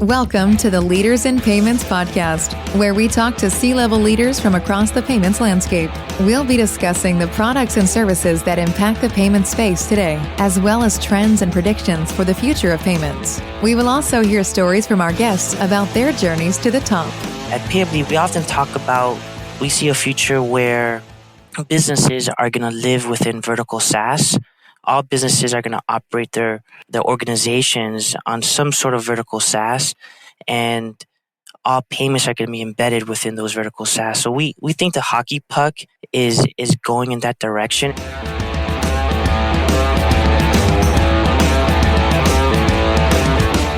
Welcome to the Leaders in Payments podcast, where we talk to C-level leaders from across the payments landscape. We'll be discussing the products and services that impact the payment space today, as well as trends and predictions for the future of payments. We will also hear stories from our guests about their journeys to the top. At Payabli, we often talk about, we see a future where businesses are going to live within vertical SaaS. All businesses are going to operate their organizations on some sort of vertical SaaS, and all payments are going to be embedded within those vertical SaaS. So we think the hockey puck is going in that direction.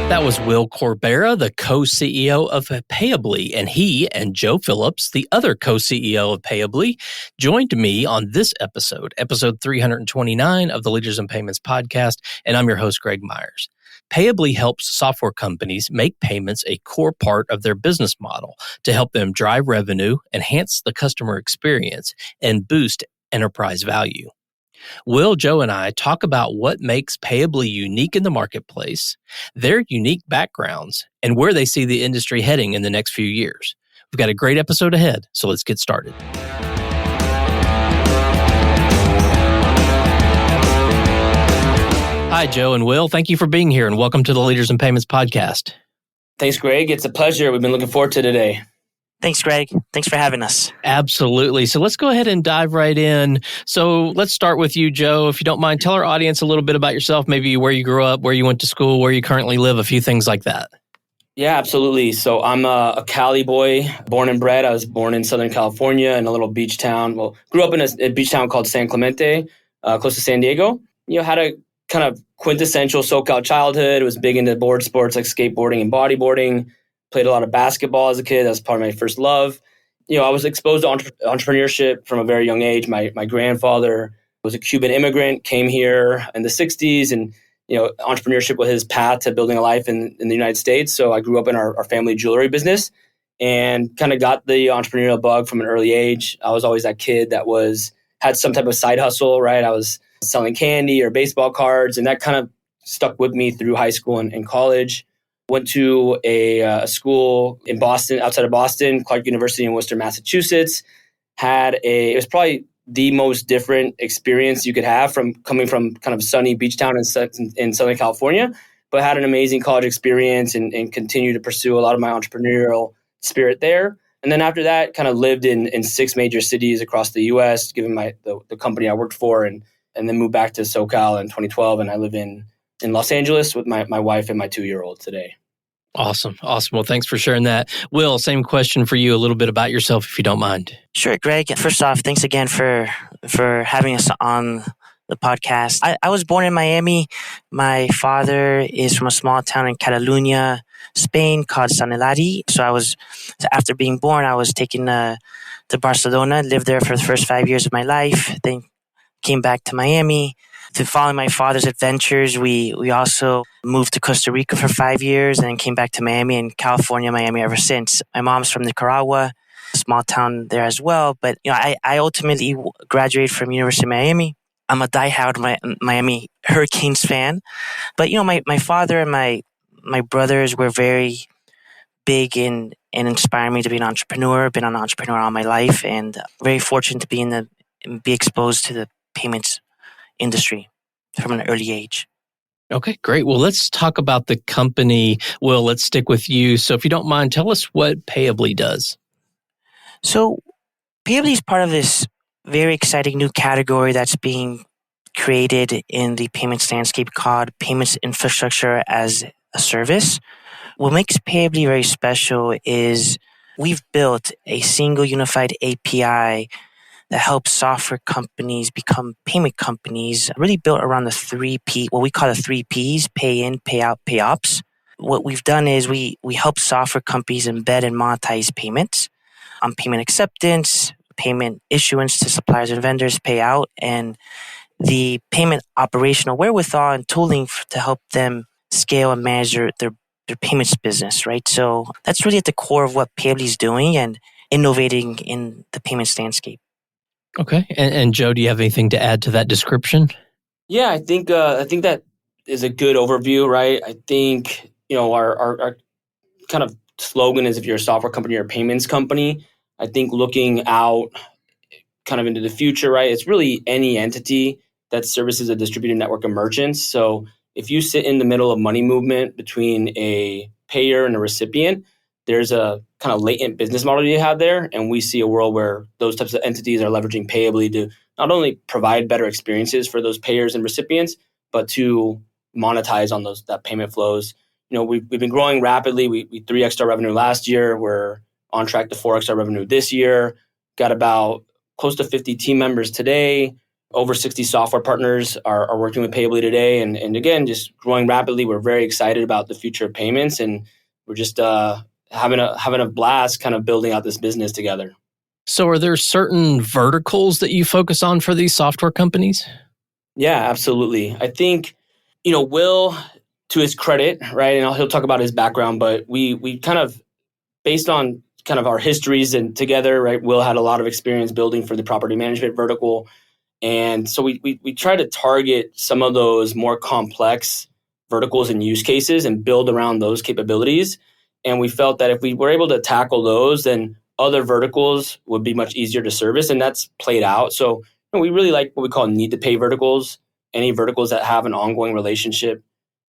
That was Will Corbera, the co-CEO of Payabli, and he and Joe Phillips, the other co-CEO of Payabli, joined me on this episode 329 of the Leaders in Payments podcast, and I'm your host, Greg Myers. Payabli helps software companies make payments a core part of their business model to help them drive revenue, enhance the customer experience, and boost enterprise value. Will, Joe, and I talk about what makes Payabli unique in the marketplace, their unique backgrounds, and where they see the industry heading in the next few years. We've got a great episode ahead, so let's get started. Hi, Joe and Will. Thank you for being here, and welcome to the Leaders in Payments podcast. Thanks, Greg. It's a pleasure. We've been looking forward to today. Thanks, Greg. Thanks for having us. Absolutely. So let's go ahead and dive right in. So let's start with you, Joe. If you don't mind, tell our audience a little bit about yourself, maybe where you grew up, where you went to school, where you currently live, a few things like that. Yeah, absolutely. So I'm a Cali boy, born and bred. I was born in Southern California in a little beach town. Well, grew up in a beach town called San Clemente, close to San Diego. Had a kind of quintessential SoCal childhood. Was big into board sports like skateboarding and bodyboarding. Played a lot of basketball as a kid. That was probably my first love. I was exposed to entrepreneurship from a very young age. My grandfather was a Cuban immigrant, came here in the 60s, and entrepreneurship was his path to building a life in the United States. So I grew up in our family jewelry business and kind of got the entrepreneurial bug from an early age. I was always that kid that had some type of side hustle, right? I was selling candy or baseball cards, and that kind of stuck with me through high school and college. Went to a school in Boston, outside of Boston, Clark University in Worcester, Massachusetts. It was probably the most different experience you could have from coming from kind of sunny beach town in Southern California, but had an amazing college experience and continued to pursue a lot of my entrepreneurial spirit there. And then after that, kind of lived in 6 major cities across the U.S., given the company I worked for, and then moved back to SoCal in 2012, and I live in Los Angeles with my wife and my 2-year-old today. Awesome. Well, thanks for sharing that. Will, same question for you, a little bit about yourself, if you don't mind. Sure, Greg. First off, thanks again for having us on the podcast. I was born in Miami. My father is from a small town in Catalunya, Spain, called San Hilari. So after being born, I was taken to Barcelona, lived there for the first 5 years of my life, then came back to Miami. To follow my father's adventures, we also moved to Costa Rica for 5 years and then came back to Miami and Miami ever since. My mom's from Nicaragua, a small town there as well. But I ultimately graduated from University of Miami. I'm a diehard Miami Hurricanes fan. But my father and my brothers were very big in inspiring me to be an entrepreneur. I've been an entrepreneur all my life, and very fortunate to be exposed to the payments industry from an early age. Okay, great. Well, let's talk about the company. Will, let's stick with you. So if you don't mind, tell us what Payabli does. So Payabli is part of this very exciting new category that's being created in the payments landscape called Payments Infrastructure as a Service. What makes Payabli very special is we've built a single unified API that helps software companies become payment companies, really built around the 3P, what we call the 3Ps, pay in, pay out, pay ops. What we've done is we help software companies embed and monetize payments on payment acceptance, payment issuance to suppliers and vendors, pay out, and the payment operational wherewithal and tooling to help them scale and manage their payments business, right? So that's really at the core of what Payabli is doing and innovating in the payments landscape. Okay. And Joe, do you have anything to add to that description? Yeah, I think that is a good overview, right? I think, our kind of slogan is if you're a software company or a payments company. I think looking out kind of into the future, right? It's really any entity that services a distributed network of merchants. So if you sit in the middle of money movement between a payer and a recipient, there's a kind of latent business model you have there. And we see a world where those types of entities are leveraging Payabli to not only provide better experiences for those payers and recipients, but to monetize on that payment flows. We've been growing rapidly. We 3x'd our revenue last year. We're on track to 4x our revenue this year. Got about close to 50 team members today. Over 60 software partners are working with Payabli today. And again, just growing rapidly. We're very excited about the future of payments. And we're just having a blast kind of building out this business together. So are there certain verticals that you focus on for these software companies? Yeah, absolutely. I think, Will, to his credit, right, and he'll talk about his background, but we kind of, based on kind of our histories and together, right, Will had a lot of experience building for the property management vertical. And so we try to target some of those more complex verticals and use cases and build around those capabilities. And we felt that if we were able to tackle those, then other verticals would be much easier to service. And that's played out. So we really like what we call need to pay verticals, any verticals that have an ongoing relationship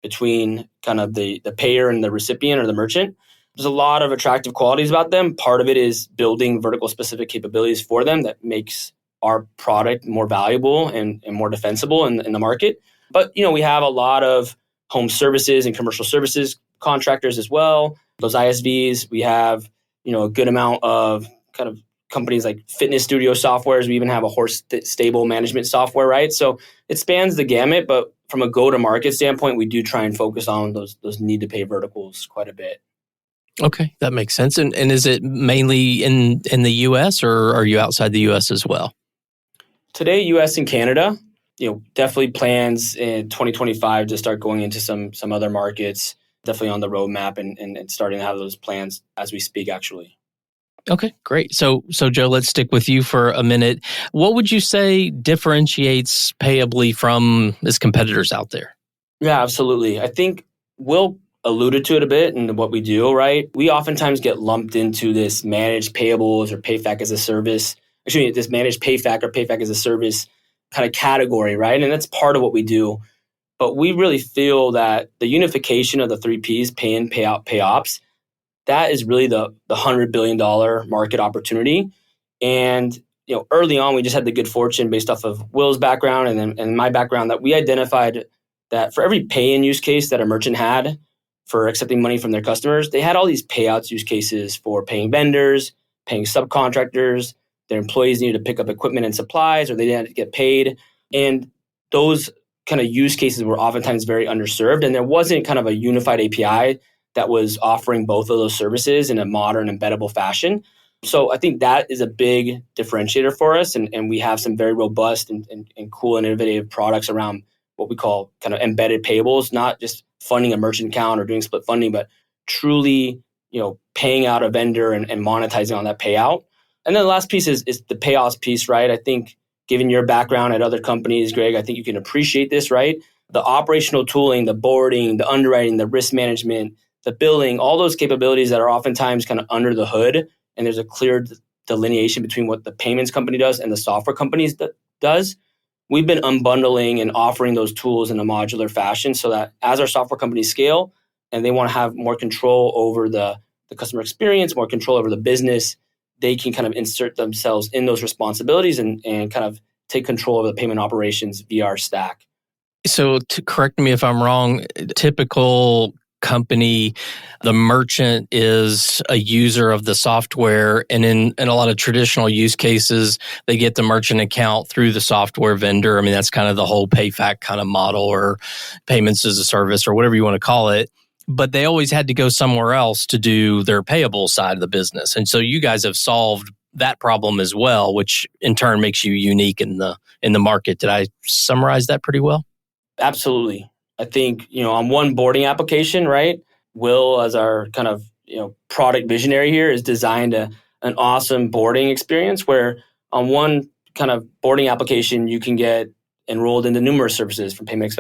between kind of the payer and the recipient or the merchant. There's a lot of attractive qualities about them. Part of it is building vertical specific capabilities for them that makes our product more valuable and more defensible in the market. But, we have a lot of home services and commercial services contractors as well. Those ISVs, we have, a good amount of kind of companies like fitness studio softwares. We even have a horse stable management software, right? So it spans the gamut, but from a go-to-market standpoint, we do try and focus on those need to pay verticals quite a bit. Okay, that makes sense. And is it mainly in the U.S. or are you outside the U.S. as well? Today, U.S. and Canada, definitely plans in 2025 to start going into some other markets, definitely on the roadmap and starting to have those plans as we speak, actually. Okay, great. So Joe, let's stick with you for a minute. What would you say differentiates Payabli from its competitors out there? Yeah, absolutely. I think Will alluded to it a bit in what we do, right? We oftentimes get lumped into this managed payables or payfac as a service. Actually, this managed payfac or payfac as a service kind of category, right? And that's part of what we do. But we really feel that the unification of the three Ps, pay in, pay out, pay ops, that is really the $100 billion market opportunity. And early on, we just had the good fortune based off of Will's background and my background that we identified that for every pay-in use case that a merchant had for accepting money from their customers, they had all these payouts use cases for paying vendors, paying subcontractors. Their employees needed to pick up equipment and supplies, or they didn't get paid. And those kind of use cases were oftentimes very underserved. And there wasn't kind of a unified API that was offering both of those services in a modern, embeddable fashion. So I think that is a big differentiator for us. And we have some very robust and cool and innovative products around what we call kind of embedded payables, not just funding a merchant account or doing split funding, but truly, paying out a vendor and monetizing on that payout. And then the last piece is the payoffs piece, right? I think given your background at other companies, Greg, I think you can appreciate this, right? The operational tooling, the boarding, the underwriting, the risk management, the billing, all those capabilities that are oftentimes kind of under the hood. And there's a clear delineation between what the payments company does and the software companies does. We've been unbundling and offering those tools in a modular fashion so that as our software companies scale and they want to have more control over the customer experience, more control over the business, they can kind of insert themselves in those responsibilities and kind of take control of the payment operations via our stack. So to correct me if I'm wrong, typical company, the merchant is a user of the software, and in a lot of traditional use cases, they get the merchant account through the software vendor. I mean, that's kind of the whole payfac kind of model or payments as a service or whatever you want to call it. But they always had to go somewhere else to do their payable side of the business. And so you guys have solved that problem as well, which in turn makes you unique in the market. Did I summarize that pretty well? Absolutely. I think, on one boarding application, right? Will, as our kind of, product visionary here, is designed an awesome boarding experience where on one kind of boarding application, you can get enrolled into numerous services from payment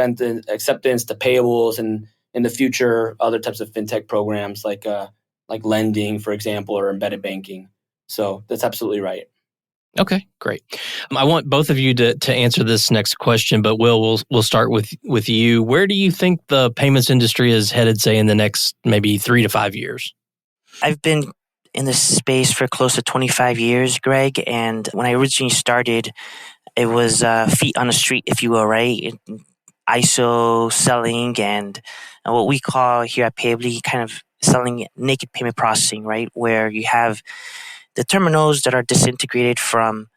acceptance to payables and in the future, other types of fintech programs like like lending, for example, or embedded banking. So that's absolutely right. Okay, great. I want both of you to answer this next question, but we'll start with you. Where do you think the payments industry is headed, say, in the next maybe 3 to 5 years? I've been in this space for close to 25 years, Greg. And when I originally started, it was feet on the street, if you will, right? ISO selling and what we call here at Payabli kind of selling naked payment processing, right? Where you have the terminals that are disintegrated from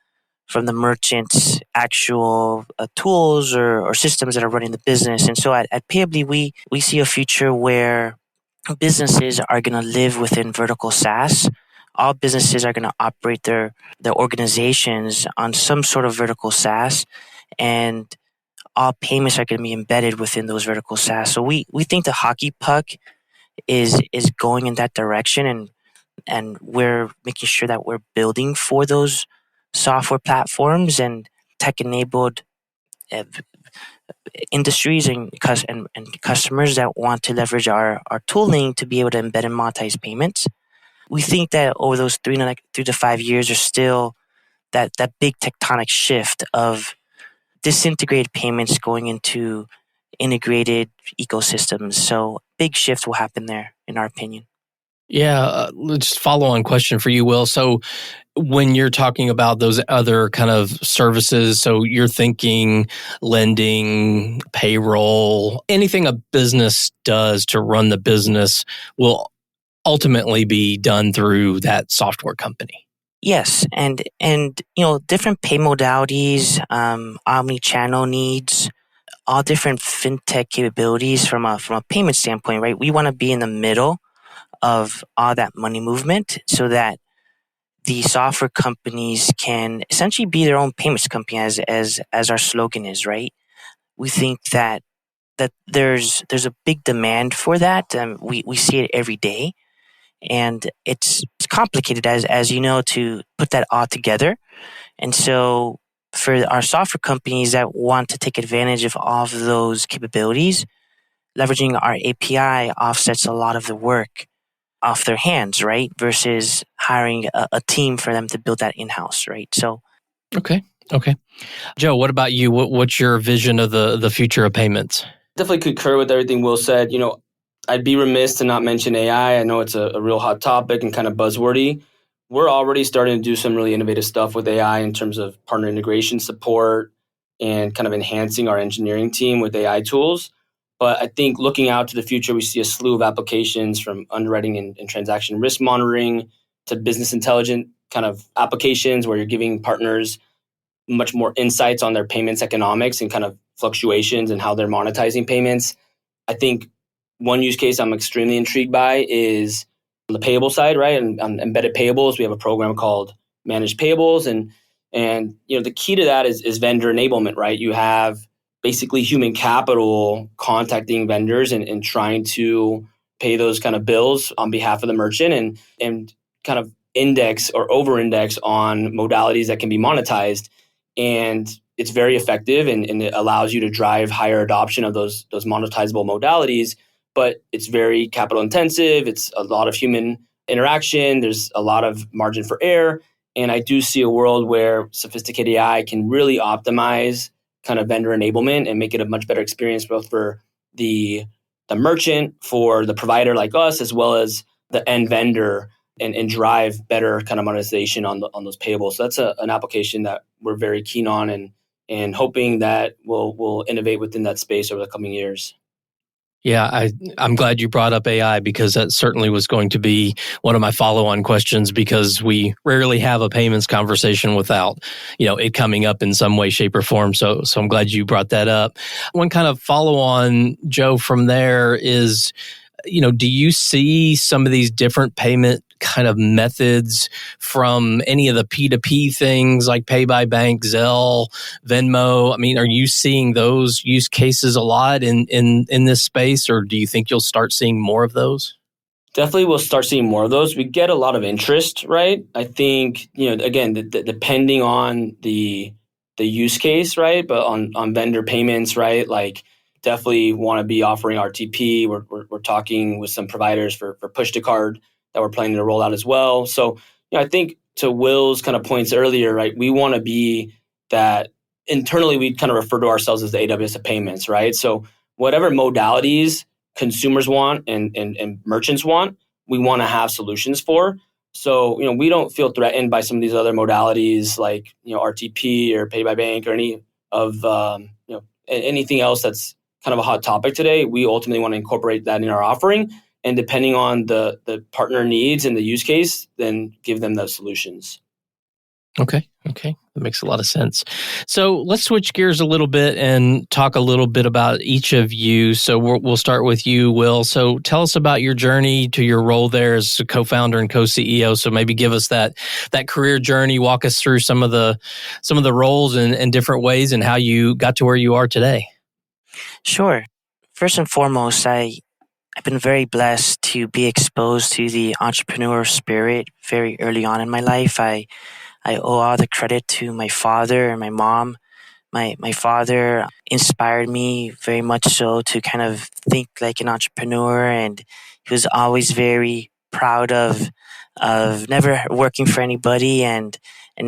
the merchant's actual tools or systems that are running the business. And so at Payabli, we see a future where businesses are going to live within vertical SaaS. All businesses are going to operate their organizations on some sort of vertical SaaS, and all payments are going to be embedded within those vertical SaaS. So we think the hockey puck is going in that direction, and we're making sure that we're building for those software platforms and tech-enabled industries and customers that want to leverage our tooling to be able to embed and monetize payments. We think that over those 3 to 5 years, there's still that big tectonic shift of disintegrated payments going into integrated ecosystems. So big shift will happen there, in our opinion. Yeah, just follow on question for you, Will. So when you're talking about those other kind of services, so you're thinking lending, payroll, anything a business does to run the business will ultimately be done through that software company. Yes, and different pay modalities, omni-channel needs, all different fintech capabilities from a payment standpoint, right? We want to be in the middle of all that money movement so that the software companies can essentially be their own payments company, as our slogan is, right? We think that there's a big demand for that. We see it every day, and it's complicated as you know to put that all together. And so for our software companies that want to take advantage of all of those capabilities, leveraging our API offsets a lot of the work off their hands, right? Versus hiring a team for them to build that in-house, right? So, Okay. Joe, what about you? What's your vision of the future of payments? Definitely concur with everything Will said. I'd be remiss to not mention AI. I know it's a real hot topic and kind of buzzwordy. We're already starting to do some really innovative stuff with AI in terms of partner integration support and kind of enhancing our engineering team with AI tools. But I think looking out to the future, we see a slew of applications from underwriting and transaction risk monitoring to business intelligence kind of applications where you're giving partners much more insights on their payments economics and kind of fluctuations and how they're monetizing payments. I think one use case I'm extremely intrigued by is on the payable side, right? And on embedded payables, we have a program called Managed Payables. And the key to that is vendor enablement, right? You have basically human capital contacting vendors and trying to pay those kind of bills on behalf of the merchant and kind of index or over-index on modalities that can be monetized. And it's very effective and it allows you to drive higher adoption of those monetizable modalities, but it's very capital intensive. It's a lot of human interaction. There's a lot of margin for error. And I do see a world where sophisticated AI can really optimize kind of vendor enablement and make it a much better experience both for the merchant, for the provider like us, as well as the end vendor and drive better kind of monetization on those payables. So that's an application that we're very keen on and hoping that we'll innovate within that space over the coming years. Yeah, I'm glad you brought up AI because that certainly was going to be one of my follow-on questions because we rarely have a payments conversation without, it coming up in some way, shape, or form. So I'm glad you brought that up. One kind of follow-on, Joe, from there is, do you see some of these different payment kind of methods from any of the P2P things like Pay by Bank, Zelle, Venmo? I mean, are you seeing those use cases a lot in this space, or do you think you'll start seeing more of those? Definitely we'll start seeing more of those. We get a lot of interest, right? I think, again, depending on the use case, right? But on vendor payments, right? Like definitely want to be offering RTP. We're talking with some providers for push to card that we're planning to roll out as well. So, I think to Will's kind of points earlier, right, we want to be that internally we kind of refer to ourselves as the AWS of payments, right? So whatever modalities consumers want and merchants want, we want to have solutions for. So, we don't feel threatened by some of these other modalities like, RTP or pay by bank or any of, anything else that's kind of a hot topic today. We ultimately want to incorporate that in our offering. And depending on the partner needs and the use case, then give them those solutions. Okay. That makes a lot of sense. So let's switch gears a little bit and talk a little bit about each of you. So we'll start with you, Will. So tell us about your journey to your role there as a co-founder and co-CEO. So maybe give us that career journey. Walk us through some of the roles and different ways and how you got to where you are today. Sure. First and foremost, I've been very blessed to be exposed to the entrepreneur spirit very early on in my life. I owe all the credit to my father and my mom. My father inspired me very much so to kind of think like an entrepreneur, and he was always very proud of never working for anybody and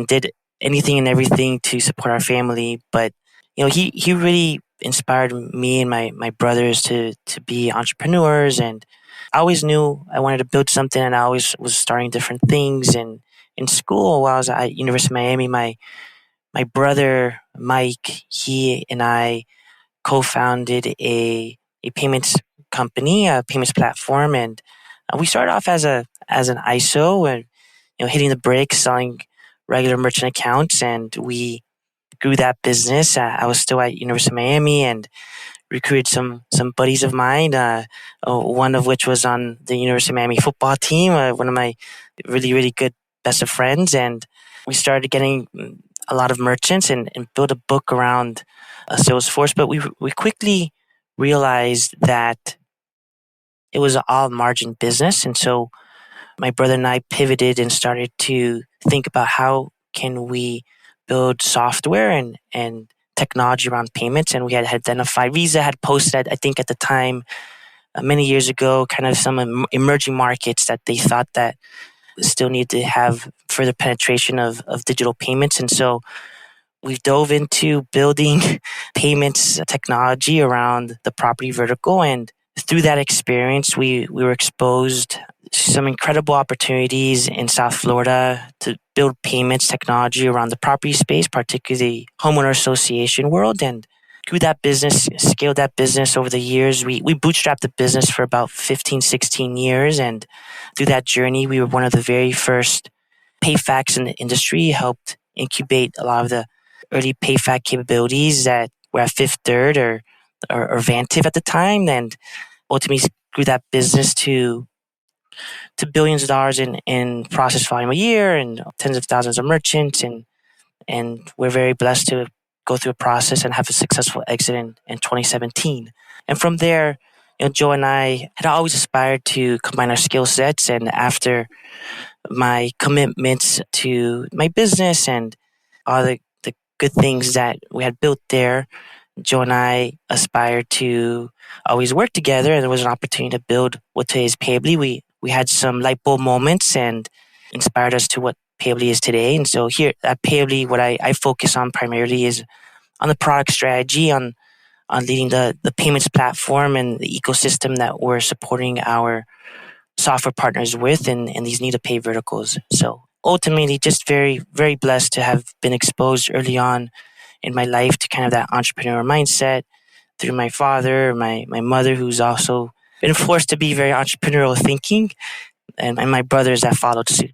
did anything and everything to support our family. But he really inspired me and my brothers to be entrepreneurs, and I always knew I wanted to build something, and I always was starting different things. And in school, while I was at University of Miami, my brother Mike, he and I co-founded a payments company, a payments platform, and we started off as an ISO, and hitting the bricks, selling regular merchant accounts, and we grew that business. I was still at University of Miami and recruited some buddies of mine, one of which was on the University of Miami football team, one of my really, really good best of friends. And we started getting a lot of merchants and built a book around Salesforce. But we quickly realized that it was an all margin business. And so my brother and I pivoted and started to think about how can we build software and technology around payments. And we had identified, Visa had posted, I think at the time, many years ago, kind of some emerging markets that they thought that still need to have further penetration of digital payments. And so we dove into building payments technology around the property vertical. And through that experience, we were exposed to some incredible opportunities in South Florida to build payments technology around the property space, particularly homeowner association world, and grew that business, scaled that business over the years. We bootstrapped the business for about 15, 16 years. And through that journey, we were one of the very first PayFacs in the industry, helped incubate a lot of the early PayFac capabilities that were at Fifth Third or Vantiv at the time, and ultimately grew that business to billions of dollars in process volume a year and tens of thousands of merchants. And we're very blessed to go through a process and have a successful exit in 2017. And from there, Joe and I had always aspired to combine our skill sets. And after my commitments to my business and all the good things that we had built there, Joe and I aspired to always work together. And there was an opportunity to build what today is Payabli. We had some light bulb moments and inspired us to what Payabli is today. And so here at Payabli, what I focus on primarily is on the product strategy, on leading the payments platform and the ecosystem that we're supporting our software partners with in these need to pay verticals. So ultimately, just very, very blessed to have been exposed early on in my life to kind of that entrepreneurial mindset through my father, my mother, who's also been forced to be very entrepreneurial thinking, and my brothers that followed suit.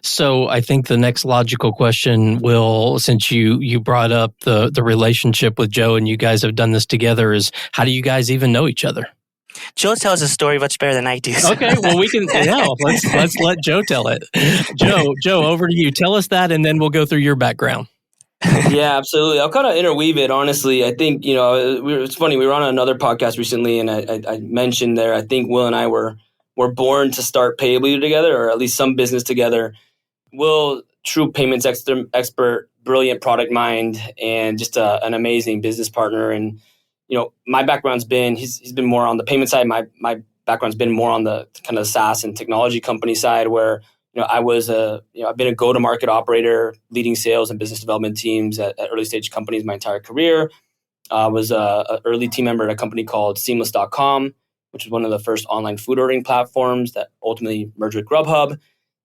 So I think the next logical question, Will, since you brought up the relationship with Joe and you guys have done this together, is how do you guys even know each other? Joe tells a story much better than I do. So. Okay, well let's let Joe tell it. Joe, over to you. Tell us that, and then we'll go through your background. Yeah, absolutely. I'll kind of interweave it. Honestly, I think it's funny. We were on another podcast recently, and I mentioned there. I think Will and I were born to start Payabli together, or at least some business together. Will, true payments expert, brilliant product mind, and just an amazing business partner. And my background's been he's been more on the payment side. My background's been more on the kind of SaaS and technology company side, where I was I've been a go-to-market operator, leading sales and business development teams at early stage companies my entire career. I was an early team member at a company called Seamless.com, which was one of the first online food ordering platforms that ultimately merged with Grubhub.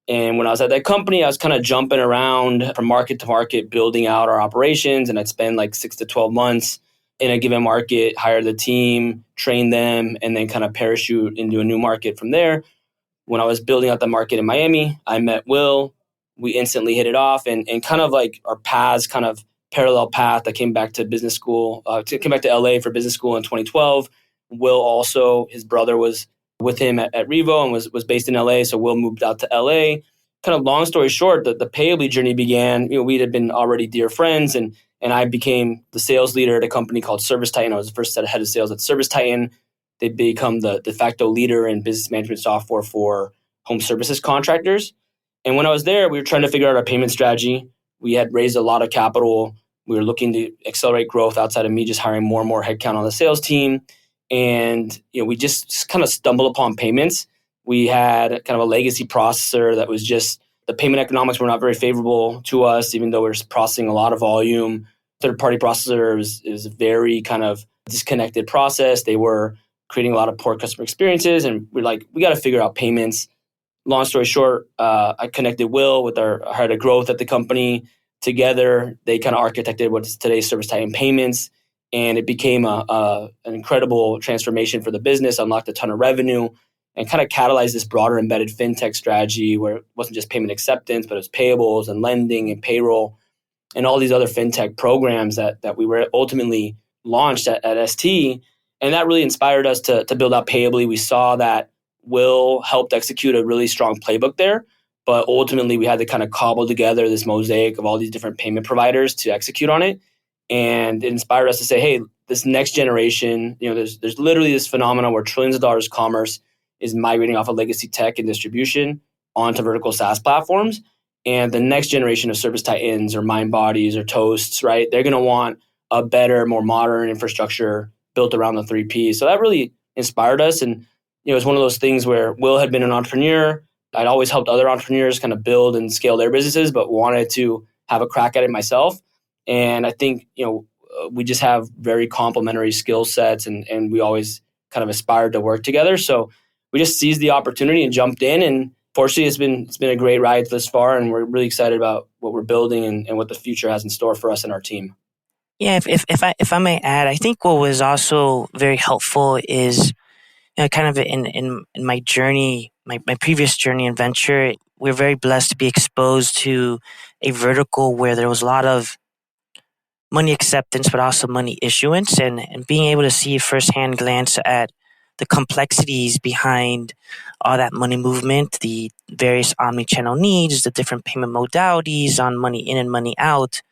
And when I was at that company, I was kind of jumping around from market to market, building out our operations. And I'd spend like 6 to 12 months in a given market, hire the team, train them, and then kind of parachute into a new market from there. When I was building out the market in Miami, I met Will. We instantly hit it off, and kind of like our paths kind of parallel path. I came back to business school, came back to LA for business school in 2012. Will also, his brother was with him at Revo and was based in LA. So Will moved out to LA. Kind of long story short, the Payabli journey began. We had been already dear friends, and I became the sales leader at a company called ServiceTitan. I was the first head of sales at ServiceTitan. They'd become the de facto leader in business management software for home services contractors. And when I was there, we were trying to figure out our payment strategy. We had raised a lot of capital. We were looking to accelerate growth outside of me just hiring more and more headcount on the sales team. And we just kind of stumbled upon payments. We had kind of a legacy processor that was just, the payment economics were not very favorable to us, even though we were processing a lot of volume. Third-party processor is a very kind of disconnected process. They were creating a lot of poor customer experiences, and we're like, we got to figure out payments. Long story short, I connected Will with our head of growth at the company. Together, they kind of architected what's today's ServiceTitan Payments, and it became an incredible transformation for the business, unlocked a ton of revenue, and kind of catalyzed this broader embedded fintech strategy where it wasn't just payment acceptance, but it was payables and lending and payroll and all these other fintech programs that we were ultimately launched at ST. And that really inspired us to build out Payabli. We saw that Will helped execute a really strong playbook there, but ultimately we had to kind of cobble together this mosaic of all these different payment providers to execute on it. And it inspired us to say, hey, this next generation, there's literally this phenomenon where trillions of dollars of commerce is migrating off of legacy tech and distribution onto vertical SaaS platforms. And the next generation of ServiceTitans or MindBodies or Toasts, right? They're going to want a better, more modern infrastructure built around the 3Ps. So that really inspired us. And it was one of those things where Will had been an entrepreneur. I'd always helped other entrepreneurs kind of build and scale their businesses, but wanted to have a crack at it myself. And I think, we just have very complementary skill sets, and we always kind of aspired to work together. So we just seized the opportunity and jumped in. And fortunately, it's been a great ride thus far, and we're really excited about what we're building and what the future has in store for us and our team. Yeah, if I may add, I think what was also very helpful is kind of in my journey, my previous journey and venture, we're very blessed to be exposed to a vertical where there was a lot of money acceptance, but also money issuance, and being able to see a firsthand glance at the complexities behind all that money movement, the various omni-channel needs, the different payment modalities on money in and money out.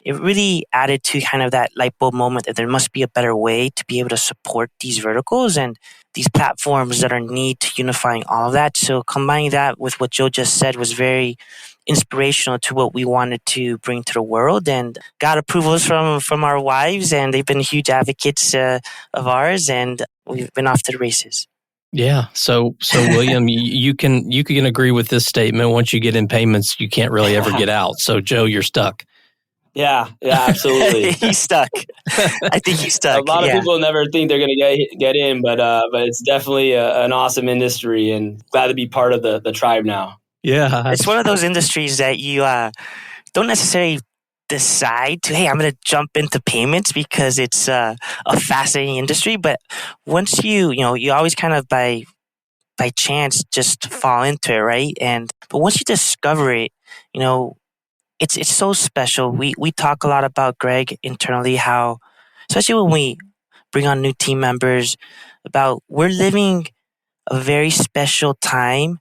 It really added to kind of that light bulb moment that there must be a better way to be able to support these verticals and these platforms that are neat to unifying all of that. So combining that with what Joe just said was very inspirational to what we wanted to bring to the world, and got approvals from our wives, and they've been huge advocates of ours, and we've been off to the races. Yeah. So William, you can agree with this statement. Once you get in payments, you can't really ever get out. So Joe, you're stuck. Yeah, absolutely. He's stuck. I think he's stuck. A lot of people never think they're going to get in, but it's definitely an awesome industry, and glad to be part of the tribe now. Yeah. It's one of those industries that you don't necessarily decide to, hey, I'm going to jump into payments because it's a fascinating industry. But once you always kind of by chance just fall into it, right? But once you discover it, it's so special. We talk a lot about Greg internally, how, especially when we bring on new team members, about we're living a very special time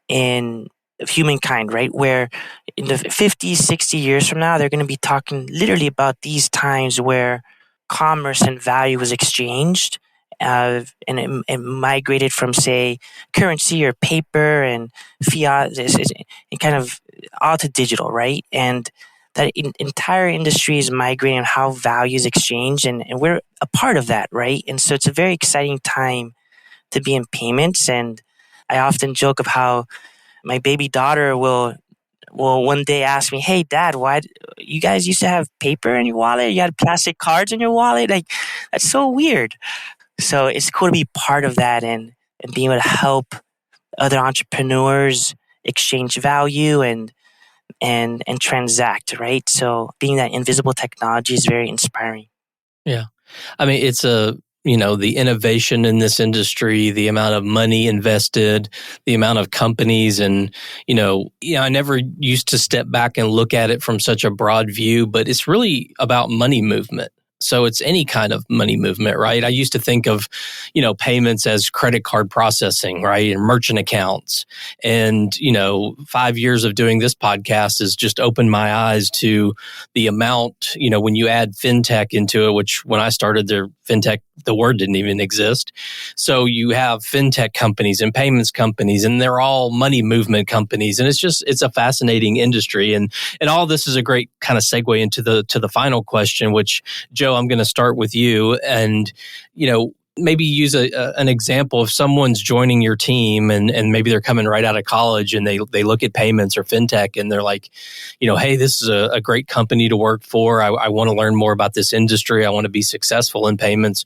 in humankind, right? Where in the 50, 60 years from now, they're going to be talking literally about these times where commerce and value was exchanged and it migrated from, say, currency or paper and fiat and kind of all to digital, right? And that entire industry is migrating on how value is exchanged, and we're a part of that, right? And so it's a very exciting time to be in payments. And I often joke of how my baby daughter will one day ask me, "Hey, Dad, why you guys used to have paper in your wallet? You had plastic cards in your wallet? Like, that's so weird." So it's cool to be part of that and being able to help other entrepreneurs exchange value and transact, right? So being that invisible technology is very inspiring. Yeah. I mean, it's the innovation in this industry, the amount of money invested, the amount of companies. And, I never used to step back and look at it from such a broad view, but it's really about money movement. So it's any kind of money movement, right? I used to think of, payments as credit card processing, right? And merchant accounts. And, 5 years of doing this podcast has just opened my eyes to the amount, when you add fintech into it, which when I started there, fintech, the word didn't even exist. So you have fintech companies and payments companies, and they're all money movement companies. And it's a fascinating industry. And all this is a great kind of segue into the final question, which, Joe, I'm going to start with you. And, maybe use an example of someone's joining your team and maybe they're coming right out of college and they look at payments or fintech and they're like, hey, this is a great company to work for. I want to learn more about this industry. I want to be successful in payments.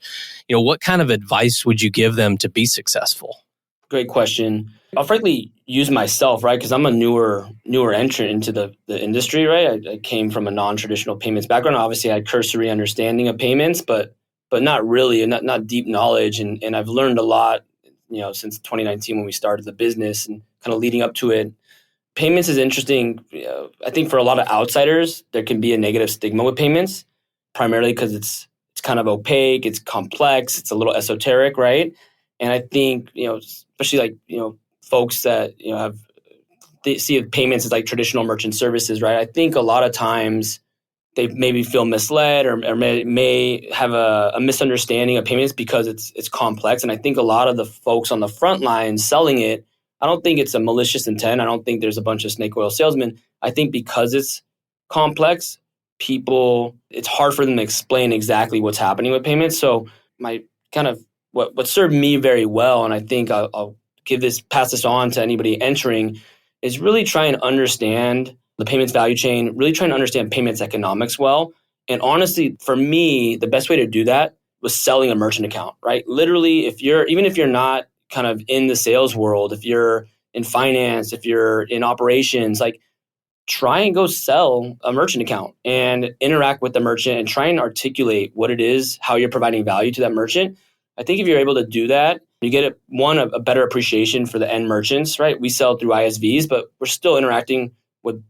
What kind of advice would you give them to be successful? Great question. I'll frankly use myself, right? Because I'm a newer entrant into the industry, right? I came from a non-traditional payments background. Obviously, I had cursory understanding of payments, but not really, and not deep knowledge. And I've learned a lot, since 2019 when we started the business and kind of leading up to it. Payments is interesting. I think for a lot of outsiders, there can be a negative stigma with payments, primarily because it's kind of opaque, it's complex, it's a little esoteric, right? And I think, especially folks that, they see payments as like traditional merchant services, right? I think a lot of times they maybe feel misled or may have a misunderstanding of payments because it's complex. And I think a lot of the folks on the front line selling it, I don't think it's a malicious intent. I don't think there's a bunch of snake oil salesmen. I think because it's complex, it's hard for them to explain exactly what's happening with payments. So my kind of what served me very well, and I think I'll pass this on to anybody entering, is really try and understand the payments value chain, really trying to understand payments economics well. And honestly, for me, the best way to do that was selling a merchant account, right? Literally, even if you're not kind of in the sales world, if you're in finance, if you're in operations, like try and go sell a merchant account and interact with the merchant and try and articulate what it is, how you're providing value to that merchant. I think if you're able to do that, you get a better appreciation for the end merchants, right? We sell through ISVs, but we're still interacting with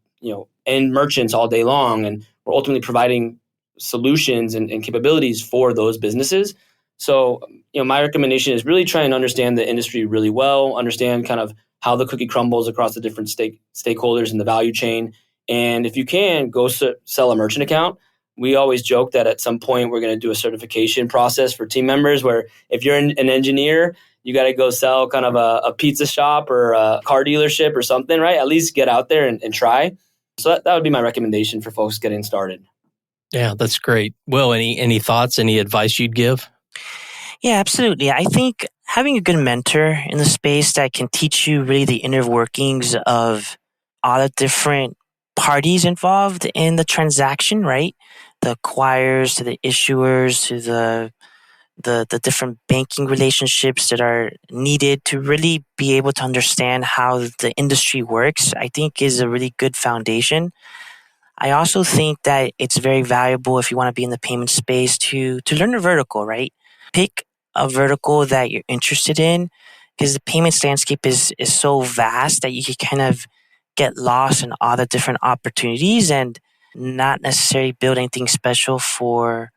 end merchants all day long, and we're ultimately providing solutions and capabilities for those businesses. So, my recommendation is really try and understand the industry really well, understand kind of how the cookie crumbles across the different stakeholders in the value chain. And if you can, go sell a merchant account. We always joke that at some point we're going to do a certification process for team members where if you're an engineer, you got to go sell kind of a pizza shop or a car dealership or something, right? At least get out there and try. So that would be my recommendation for folks getting started. Yeah, that's great. Will, any thoughts, any advice you'd give? Yeah, absolutely. I think having a good mentor in the space that can teach you really the inner workings of all the different parties involved in the transaction, right? The acquirers to the issuers to the different banking relationships that are needed to really be able to understand how the industry works, I think is a really good foundation. I also think that it's very valuable if you want to be in the payment space to learn a vertical, right? Pick a vertical that you're interested in because the payments landscape is so vast that you can kind of get lost in all the different opportunities and not necessarily build anything special for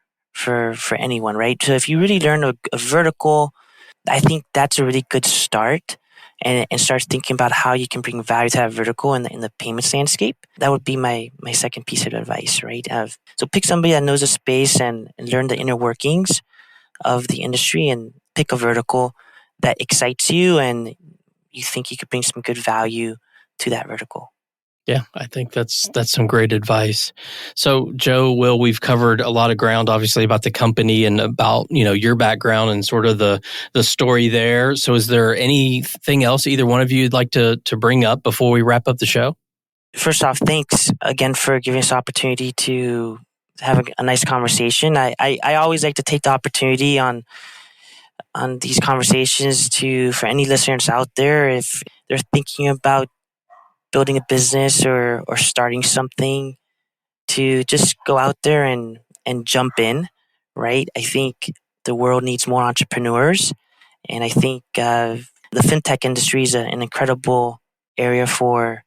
anyone, right? So if you really learn a vertical, I think that's a really good start and start thinking about how you can bring value to that vertical in the payments landscape. That would be my second piece of advice, right? So pick somebody that knows the space and learn the inner workings of the industry and pick a vertical that excites you and you think you could bring some good value to that vertical. Yeah, I think that's some great advice. So, Joe, Will, we've covered a lot of ground, obviously, about the company and about your background and sort of the story there. So, is there anything else either one of you would like to bring up before we wrap up the show? First off, thanks again for giving us the opportunity to have a nice conversation. I always like to take the opportunity on these conversations for any listeners out there, if they're thinking about building a business or starting something, to just go out there and jump in, right? I think the world needs more entrepreneurs, and I think the fintech industry is an incredible area for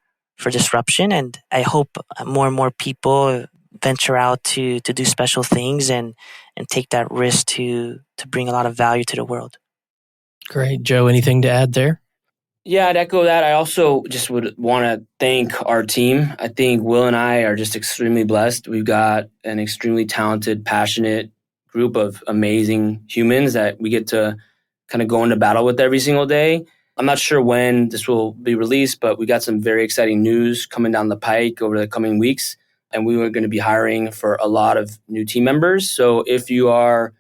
disruption, and I hope more and more people venture out to do special things and take that risk to bring a lot of value to the world. Great. Joe, anything to add there? Yeah, I'd echo that. I also just would want to thank our team. I think Will and I are just extremely blessed. We've got an extremely talented, passionate group of amazing humans that we get to kind of go into battle with every single day. I'm not sure when this will be released, but we got some very exciting news coming down the pike over the coming weeks. And we were going to be hiring for a lot of new team members. So if you are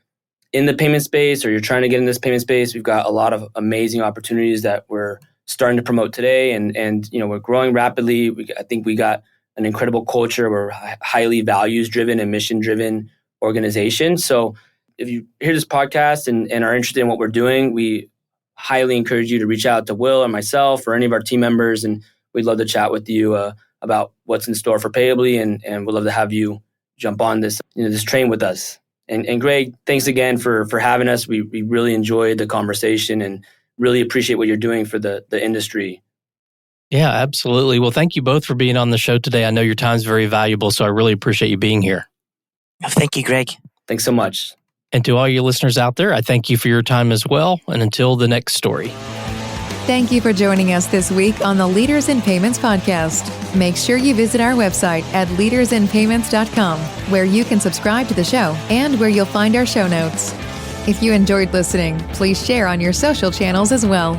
in the payment space or you're trying to get in this payment space, we've got a lot of amazing opportunities that we're starting to promote today, and we're growing rapidly. I think we got an incredible culture. We're highly values driven and mission driven organization. So if you hear this podcast and are interested in what we're doing, we highly encourage you to reach out to Will or myself or any of our team members, and we'd love to chat with you about what's in store for Payabli, and we'd love to have you jump on this this train with us. And Greg, thanks again for having us. We really enjoyed the conversation and really appreciate what you're doing for the industry. Yeah, absolutely. Well, thank you both for being on the show today. I know your time's very valuable, so I really appreciate you being here. Thank you, Greg. Thanks so much. And to all you listeners out there, I thank you for your time as well. And until the next story. Thank you for joining us this week on the Leaders in Payments podcast. Make sure you visit our website at leadersinpayments.com, where you can subscribe to the show and where you'll find our show notes. If you enjoyed listening, please share on your social channels as well.